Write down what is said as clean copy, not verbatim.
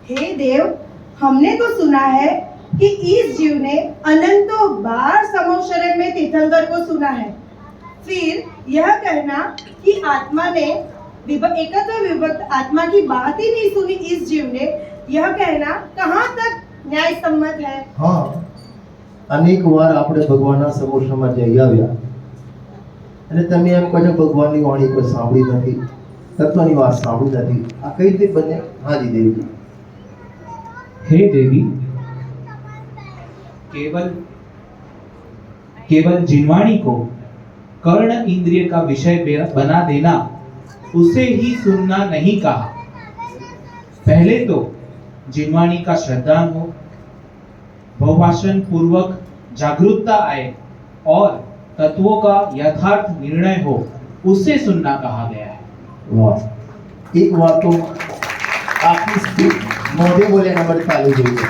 हे देव, हमने तो सुना है कि इस जीव ने अनंतों बार समूह शरण में तीर्थंकर को सुना है। फिर यह कहना कि आत्मा ने एकत्व विभक्त आत्मा की बात ही नहीं सुनी इस जीव ने, यह कहना कहाँ तक न्याय सम्मत है? हाँ, अनेक વાર આપણે ભગવાનના સમક્ષમાં જઈ આવ્યા અને તમે એમ કહો છો ભગવાનની વાણી કોઈ સાંભળી નથી, તત્વની વાત સાંભળી નથી, આ કઈ રીતે બને? હાજી દેવજી। हे देवी, केवल जिनवाणी को कर्ण इंद्रिय का विषय बना देना, उसे ही सुनना नहीं कहा। पहले तो जिनवाणी का श्रद्धान हो, भवभाषण पूर्वक जागरूकता आए और तत्वों का यथार्थ निर्णय हो, उसे सुनना कहा गया है। वाह, एक बार तो आपकी स्पीड मोदे बोले नंबर चालू हुई है।